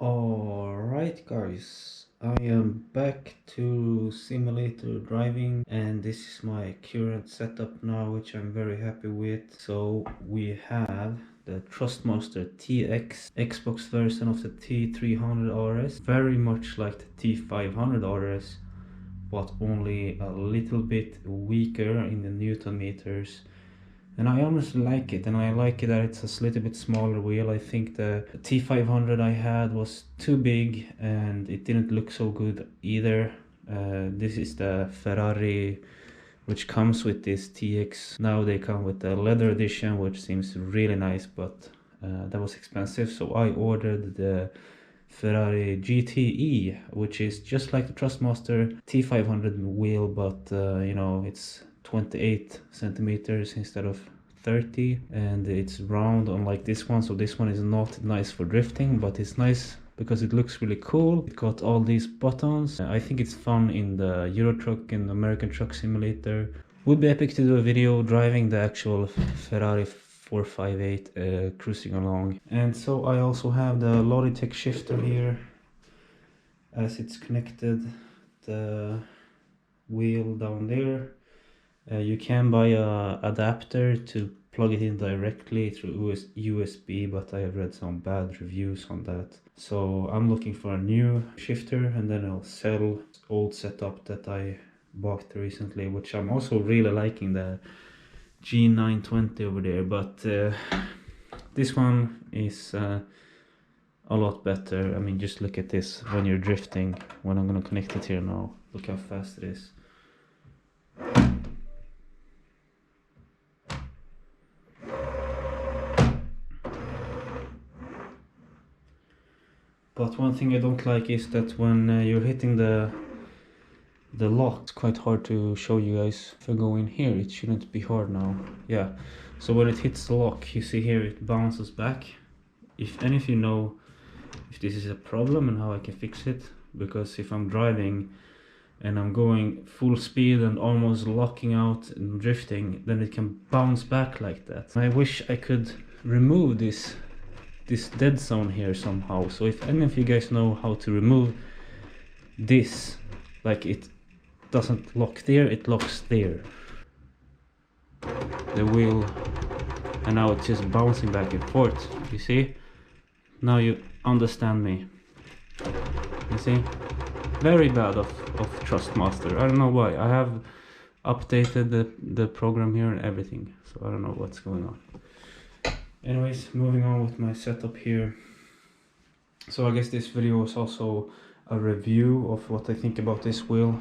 Alright guys, I am back to simulator driving and this is my current setup now, which I'm very happy with. So we have the Thrustmaster TX Xbox version of the T300 RS, very much like the T500 RS, but only a little bit weaker in the Newton meters. And I honestly like it, and I like it that it's a little bit smaller wheel. I think the T500 I had was too big and it didn't look so good either. This is the Ferrari which comes with this TX. Now they come with the leather edition, which seems really nice, but that was expensive. So I ordered the Ferrari GTE, which is just like the Thrustmaster T500 wheel, but you know, it's 28 centimeters instead of 30, and it's round unlike this one. So this one is not nice for drifting, but it's nice because it looks really cool. It got all these buttons. I think it's fun in the Euro Truck and American Truck Simulator. Would be epic to do a video driving the actual Ferrari 458 cruising along. And so I also have the Logitech shifter here as it's connected, the wheel down there. You can buy a adapter to plug it in directly through USB, but I have read some bad reviews on that. So I'm looking for a new shifter, and then I'll sell old setup that I bought recently, which I'm also really liking, the G920 over there. But this one is a lot better. I mean, just look at this when you're drifting. When I'm gonna connect it here now, look how fast it is. But one thing I don't like is that when you're hitting the lock, it's quite hard to show you guys. If I go in here, it shouldn't be hard now. Yeah, so when it hits the lock, you see here it bounces back. If any of you know if this is a problem and how I can fix it, because if I'm driving and I'm going full speed and almost locking out and drifting, then it can bounce back like that. I wish I could remove this dead zone here somehow. So if any of you guys know how to remove this, like it doesn't lock there, it locks there, the wheel, and now it's just bouncing back and forth. You see, now you understand me. You see, very bad of Thrustmaster. I don't know why. I have updated the program here and everything, so I don't know what's going on. Anyways, moving on with my setup here. So I guess this video is also a review of what I think about this wheel.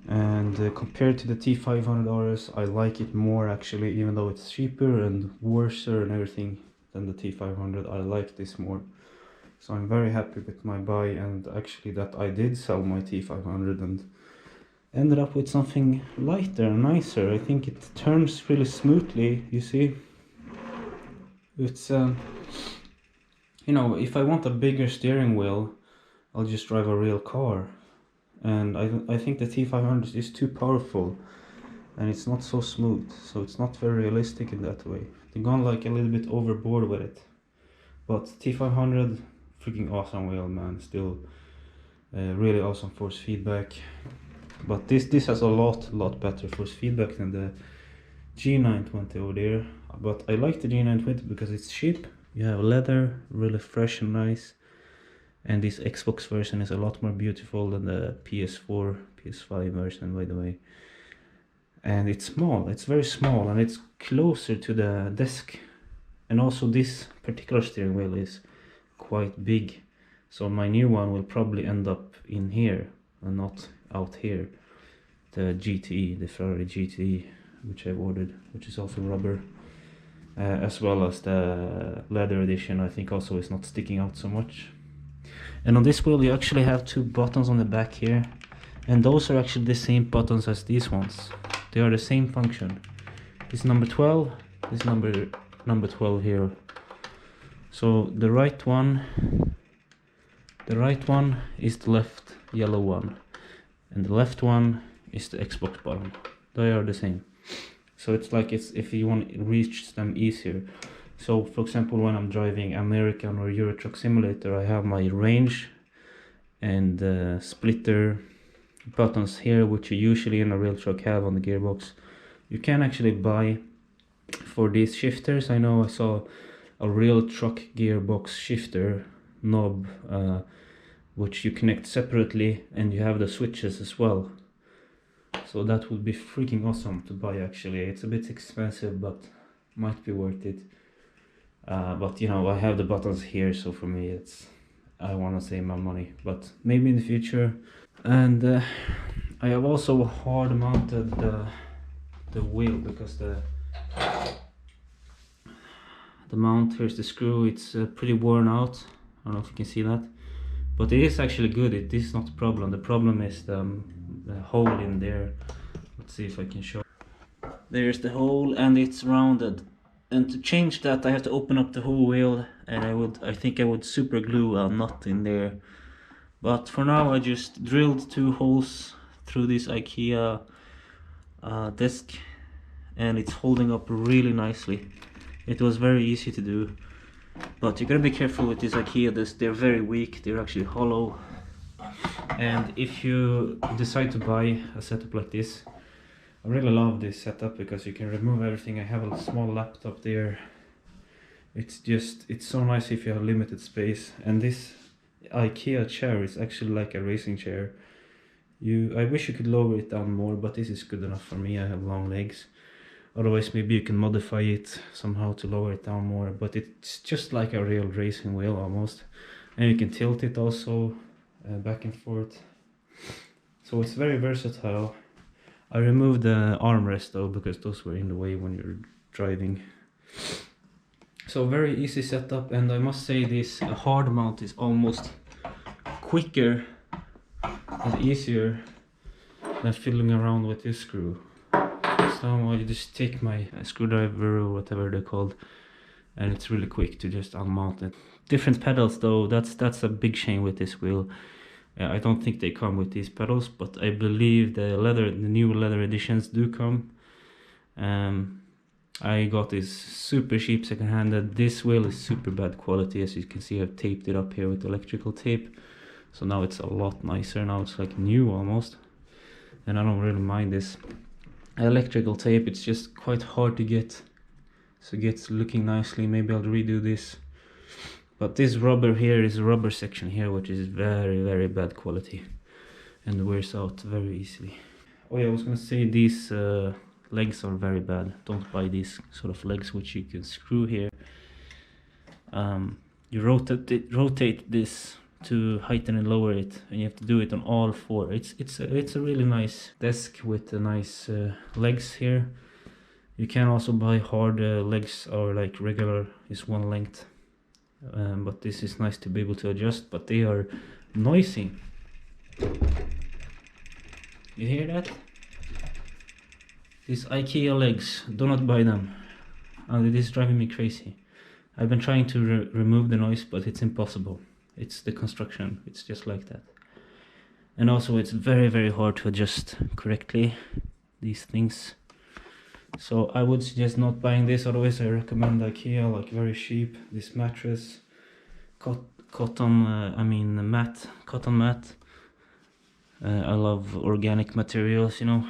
And compared to the T500 RS, I like it more actually, even though it's cheaper and worse and everything than the T500. I like this more. So I'm very happy with my buy, and actually that I did sell my T500 and ended up with something lighter and nicer. I think it turns really smoothly, you see. It's you know, if I want a bigger steering wheel, I'll just drive a real car, and I think the T500 is too powerful and it's not so smooth, so it's not very realistic in that way. They've gone like a little bit overboard with it. But T500, freaking awesome wheel, man. Still really awesome force feedback. But this has a lot better force feedback than the G920 over there. But I like the G920 because it's cheap. You have leather, really fresh and nice. And this Xbox version is a lot more beautiful than the PS4, PS5 version, by the way. And it's small, it's very small, and it's closer to the desk. And also this particular steering wheel is quite big. So my new one will probably end up in here and not out here. The GTE, the Ferrari GTE, which I've ordered, which is also rubber, as well as the leather edition. I think also is not sticking out so much. And on this wheel you actually have two buttons on the back here, and those are actually the same buttons as these ones. They are the same function. This number 12, this number 12 here. So the right one is the left yellow one, and the left one is the Xbox button. They are the same. So it's like, it's if you want to reach them easier. So for example, when I'm driving American or Euro Truck Simulator, I have my range and splitter buttons here, which you usually in a real truck have on the gearbox. You can actually buy for these shifters. I know I saw a real truck gearbox shifter knob, which you connect separately, and you have the switches as well. So that would be freaking awesome to buy actually. It's a bit expensive, but might be worth it. But you know, I have the buttons here, so for me it's, I want to save my money, but maybe in the future. And I have also hard mounted the wheel, because the mount, here's the screw, it's pretty worn out. I don't know if you can see that, but it is actually good. It is not the problem. The problem is the hole in there. Let's see if I can show. There's the hole, and it's rounded, and to change that I have to open up the whole wheel, and I think I would super glue a nut in there. But for now I just drilled 2 holes through this Ikea disc, and it's holding up really nicely. It was very easy to do, but you gotta be careful with these Ikea discs. They're very weak, they're actually hollow. And if you decide to buy a setup like this, I really love this setup because you can remove everything. I have a small laptop there. It's so nice if you have limited space. And this Ikea chair is actually like a racing chair. I wish you could lower it down more, but this is good enough for me. I have long legs. Otherwise maybe you can modify it somehow to lower it down more, but it's just like a real racing wheel almost. And you can tilt it also back and forth. So it's very versatile. I removed the armrest though, because those were in the way when you're driving. So very easy setup, and I must say this hard mount is almost quicker and easier than fiddling around with this screw. So I just take my screwdriver or whatever they're called, and it's really quick to just unmount it. Different pedals though, that's a big shame with this wheel. I don't think they come with these pedals, but I believe the new leather editions do come. I got this super cheap second-handed. This wheel is super bad quality. As you can see, I've taped it up here with electrical tape, so now it's a lot nicer. Now it's like new almost, and I don't really mind this electrical tape. It's just quite hard to get, so it gets looking nicely. Maybe I'll redo this. But this rubber here is a rubber section here, which is very, very bad quality and wears out very easily. Oh yeah, I was gonna say these legs are very bad. Don't buy these sort of legs which you can screw here. You rotate this to heighten and lower it, and you have to do it on all 4. It's a really nice desk with nice legs here. You can also buy hard legs, or like regular is one length. But this is nice to be able to adjust, but they are noisy. You hear that? These Ikea legs, do not buy them. It is driving me crazy. I've been trying to remove the noise, but it's impossible. It's the construction, it's just like that. And also it's very, very hard to adjust correctly, these things. So I would suggest not buying this. Otherwise I recommend Ikea, like very cheap. This mattress, cotton mat. I love organic materials, you know.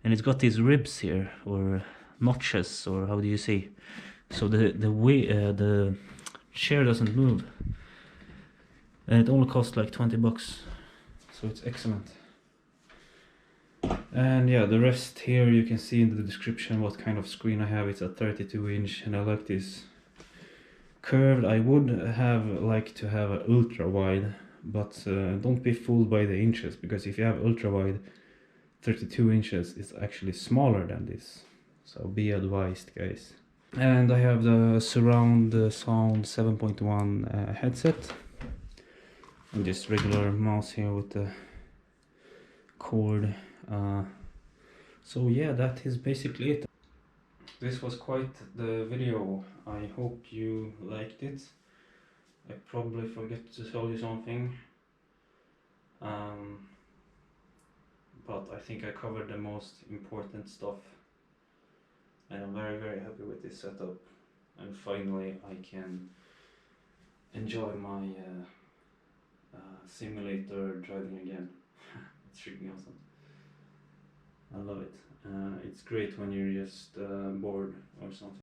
And it's got these ribs here, or notches, or how do you say? So the chair doesn't move, and it only costs like 20 bucks, so it's excellent. And yeah, the rest here you can see in the description what kind of screen I have. It's a 32-inch, and I like this curved. I would have liked to have an ultra wide, but don't be fooled by the inches, because if you have ultra wide, 32 inches is actually smaller than this, so be advised, guys. And I have the surround sound 7.1 headset, and this regular mouse here with the cord. So yeah, that is basically it. This was quite the video. I hope you liked it. I probably forget to tell you something, but I think I covered the most important stuff. and I'm very happy with this setup, and finally I can enjoy my simulator driving again. It's freaking awesome. I love it. It's great when you're just bored or something.